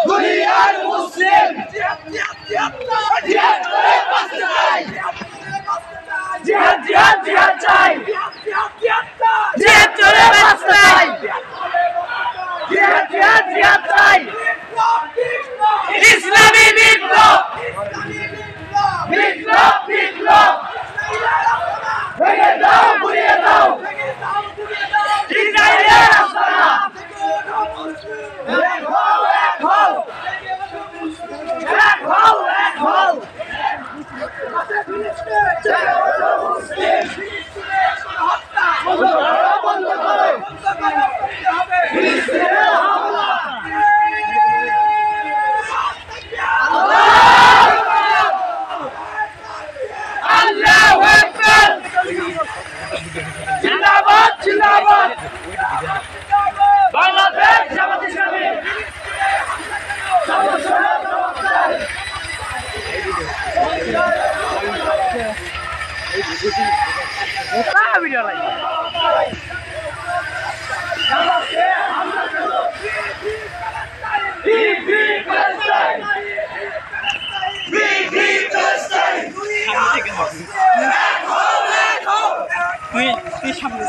দুনিয়ার মুসলিম জিহাদ চাই জিহাদ চলে বাঁচতে জিহাদ চাই ইসলামী বিপ্লব ভেঙে দাও গুড়িয়ে দাও ইসরায়েলের আস্তানা এক হও জিন্দাবাদ জিন্দাবাদ বাংলাদেশ জামাত ইসলামী ভিডিও লাই তুই সামনে